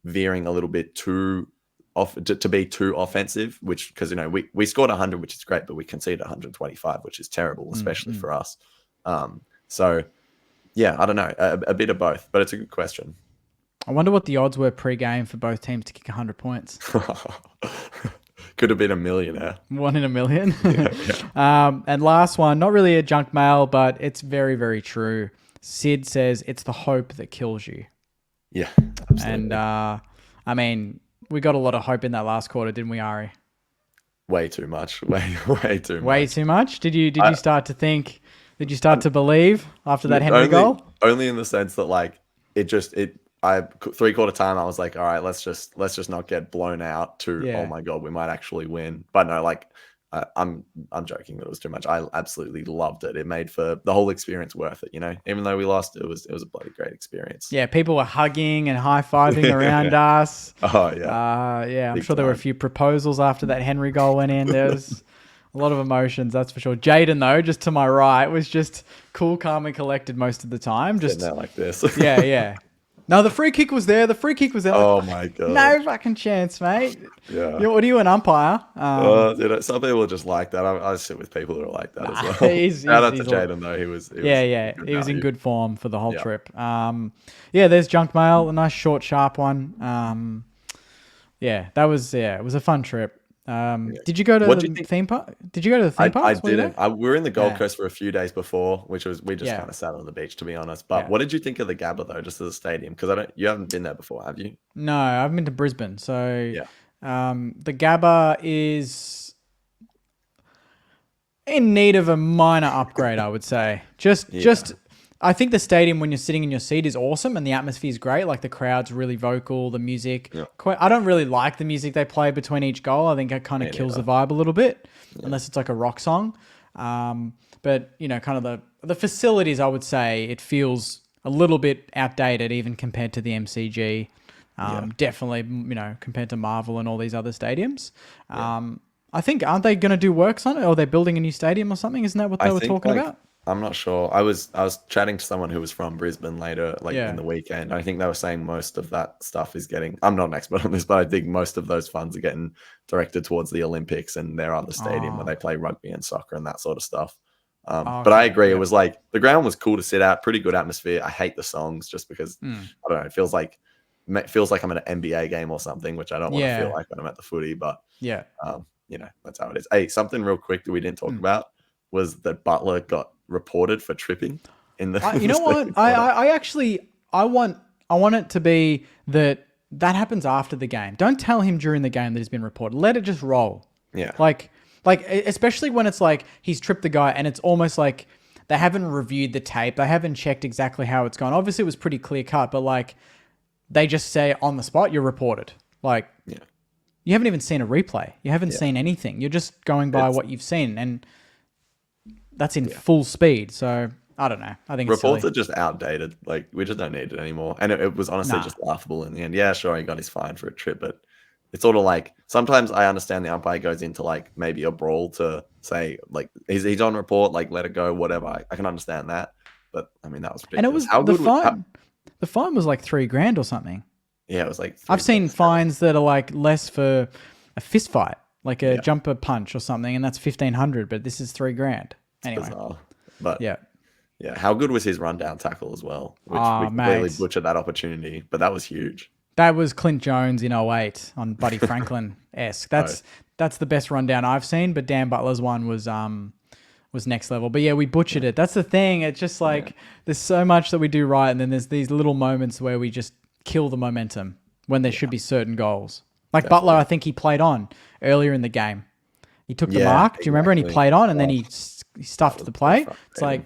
veering a little bit too off to be too offensive, which, because, we scored 100, which is great, but we conceded 125, which is terrible, especially for us. So yeah, I don't know, a bit of both, but it's a good question. I wonder what the odds were pre-game for both teams to kick 100 points. Could have been a millionaire. 1 in a million. And last one, not really a junk mail, but it's very, very true. Sid says it's the hope that kills you. Yeah, absolutely. And we got a lot of hope in that last quarter, didn't we, Ari? Way too much. Way too much. Way too much? Did you start to think? Did you start to believe after that Henry goal? Only in the sense that three-quarter time, I was like, all right, let's just not get blown out to, Yeah. oh my God, we might actually win. But no, like I'm joking that it was too much. I absolutely loved it. It made for the whole experience worth it, you know. Even though we lost, it was a bloody great experience. Yeah, people were hugging and high-fiving around us. Oh yeah. Yeah, I'm Big sure there were a time. few proposals after that Henry goal went in. There was a lot of emotions, that's for sure. Jaden, though, just to my right, was just cool, calm, and collected most of the time. Sitting Just there like this. yeah. No, the free kick was there. Oh my God. No fucking chance, mate. Yeah. What are you, an umpire? Some people are just like that. I sit with people who are like that as well. he's Shout out to he's Jaden though. He was He was in value. good form for the whole Yeah. trip. There's junk mail, a nice short, sharp one. It was a fun trip. Did you go to What do the you think- theme park? Did you go to the theme I parks? while you were didn't. there? We were in the Gold Yeah. Coast for a few days before, which was we just Yeah. kind of sat on the beach to be honest. But Yeah. what did you think of the Gabba though, just as a stadium? Because you haven't been there before, have you? No, I've been to Brisbane. So Yeah. the Gabba is in need of a minor upgrade, I would say. I think the stadium when you're sitting in your seat is awesome and the atmosphere is great. Like the crowd's really vocal, the music. Yeah. I don't really like the music they play between each goal. I think it kind of kills the vibe a little bit, unless it's like a rock song. But you know, kind of the facilities, I would say it feels a little bit outdated, even compared to the MCG. Definitely, you know, compared to Marvel and all these other stadiums. I think, aren't they going to do works on it, or they're building a new stadium or something? Isn't that what they were talking about? I'm not sure. I was chatting to someone who was from Brisbane later, in the weekend. I think they were saying most of that stuff is getting. I'm not an expert on this, but I think most of those funds are getting directed towards the Olympics and their other stadium where they play rugby and soccer and that sort of stuff. But I agree. It was like the ground was cool to sit at, pretty good atmosphere. I hate the songs just because I don't know. It feels like I'm at an NBA game or something, which I don't want to feel like when I'm at the footy. But you know, that's how it is. Hey, something real quick that we didn't talk about was that Butler got reported for tripping in the. You know what? I want it to be that happens after the game. Don't tell him during the game that he's been reported. Let it just roll. Yeah. Like especially when it's like he's tripped the guy and it's almost like they haven't reviewed the tape. They haven't checked exactly how it's gone. Obviously it was pretty clear cut, but like they just say on the spot, you're reported. Like, you haven't even seen a replay. You haven't seen anything. You're just going by what you've seen, and that's in full speed. So I don't know. I think reports it's are just outdated. Like we just don't need it anymore. And it was honestly just laughable in the end. Yeah, sure, he got his fine for a trip, but it's sort of like sometimes I understand the umpire goes into like maybe a brawl to say like he's on report, like let it go, whatever. I can understand that, but I mean that was ridiculous. And it was the fine. The fine was like $3,000 or something. Yeah, it was like. I've seen fines that are like less for a fist fight, like a jumper punch or something, and that's $1,500. But this is $3,000 anyway. Bizarre. But yeah. How good was his rundown tackle as well? Which we mate. clearly butchered that opportunity, but that was huge. That was Clint Jones in 08 on Buddy Franklin-esque. That's the best rundown I've seen, but Dan Butler's one was next level. But yeah, we butchered it. That's the thing. It's just like there's so much that we do right, and then there's these little moments where we just kill the momentum when there should be certain goals. Like Definitely. Butler, I think he played on earlier in the game. He took the mark. Do you remember? And he played on, and then he stuffed the play. It's like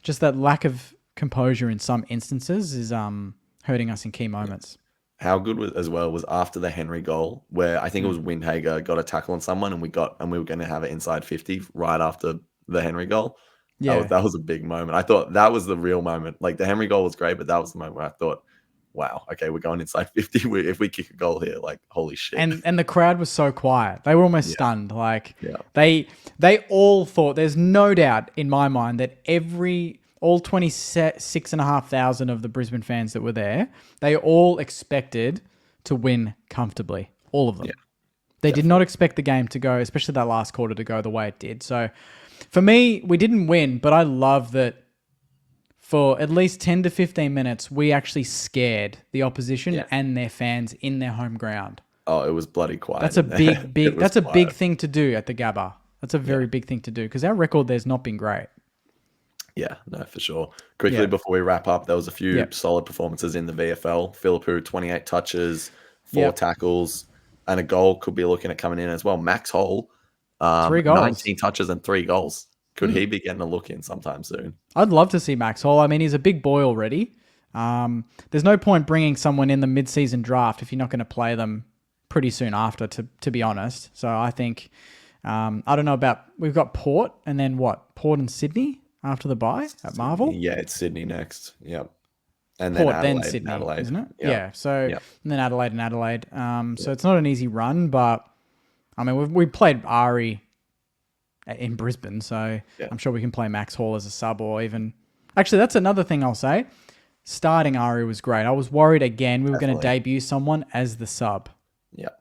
just that lack of composure in some instances is hurting us in key moments. How good was after the Henry goal, where I think it was Windhager got a tackle on someone, and we were going to have it inside 50 right after the Henry goal. Yeah, that was a big moment. I thought that was the real moment. Like the Henry goal was great, but that was the moment where I thought, wow, okay, we're going inside 50. If we kick a goal here, like holy shit. And the crowd was so quiet. They were almost stunned. Like they all thought, there's no doubt in my mind that all 26,500 of the Brisbane fans that were there, they all expected to win comfortably. All of them. Yeah, they did not expect the game to go, especially that last quarter, to go the way it did. So for me, we didn't win, but I love that for at least 10 to 15 minutes, we actually scared the opposition and their fans in their home ground. Oh, it was bloody quiet. That's a big thing to do at the Gabba. That's a very big thing to do because our record there's not been great. Yeah, no, for sure. Quickly before we wrap up, there was a few solid performances in the VFL. Philippou, 28 touches, 4 tackles, and a goal could be looking at coming in as well. Max Hall, 3 goals. 19 touches and 3 goals. Could he be getting a look in sometime soon? I'd love to see Max Hall. I mean, he's a big boy already. There's no point bringing someone in the mid-season draft if you're not going to play them pretty soon after, to be honest. So I think, I don't know about, we've got Port and then what? Port and Sydney after the bye at Marvel? Yeah, it's Sydney next. Yep. And Port, then Adelaide, then Sydney, Adelaide. isn't it? Yep. Yeah. So Yep. and then Adelaide and Adelaide. So it's not an easy run, but I mean, we played Ari in Brisbane, so Yeah. I'm sure we can play Max Hall as a sub or even... Actually, that's another thing I'll say. Starting Ari was great. I was worried again we were going to Definitely. debut someone as the sub. Yep.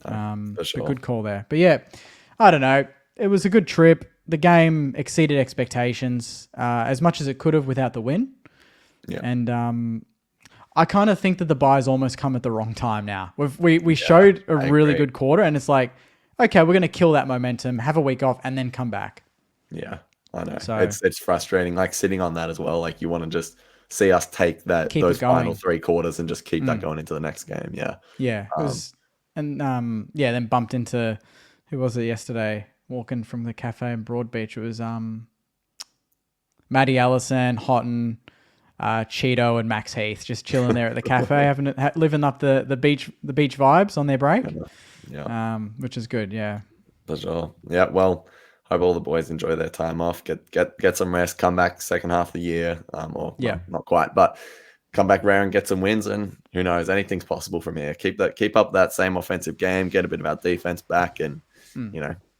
But for sure. good call there. But yeah, I don't know. It was a good trip. The game exceeded expectations as much as it could have without the win. Yeah. And I kind of think that the bye's almost come at the wrong time now. We showed a I really agree. good quarter, and it's like, okay, we're going to kill that momentum, have a week off, and then come back. Yeah, I know. So- It's frustrating, like sitting on that as well. Like you want to just see us take Keep those it going. final 3 quarters and just keep that going into the next game. Yeah. Yeah, it was, and then bumped into, who was it yesterday? Walking from the cafe in Broadbeach, it was Maddie Allison, Houghton, Cheeto, and Max Heath just chilling there at the cafe, living up the beach vibes on their break. Yeah. Which is good. Yeah, For sure. Yeah. Well, hope all the boys enjoy their time off. Get some rest. Come back second half of the year. Or Yeah. well, not quite, but come back round, get some wins, and who knows? Anything's possible from here. Keep up that same offensive game. Get a bit of our defense back, and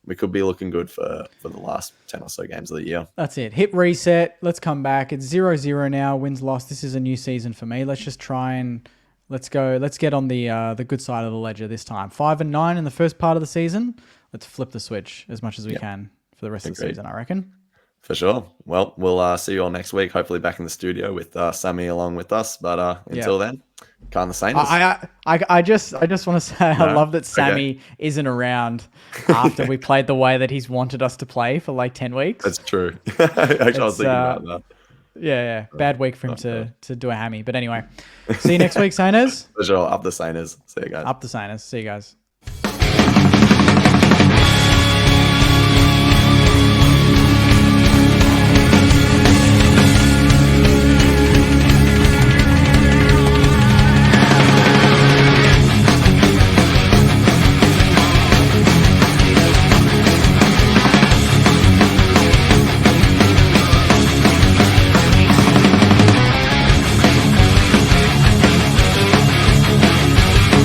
we could be looking good for the last 10 or so games of the year. that's it. Hit reset. Let's come back. It's 0-0 now. Wins lost. This is a new season for me. Let's just try and let's go. Let's get on the good side of the ledger this time. 5-9 in the first part of the season. Let's flip the switch as much as we can for the rest of the Agreed. season, I reckon. For sure. Well, we'll see you all next week. Hopefully back in the studio with Sammy along with us. But until then, can't the Saints. I just want to say I love that Sammy isn't around after we played the way that he's wanted us to play for like 10 weeks. That's true. Actually, I was thinking about that. Yeah. Bad week for him to do a hammy. But anyway, see you next week, Sainers. For sure. Up the Sainers. See you guys. Up the Sainers. See you guys.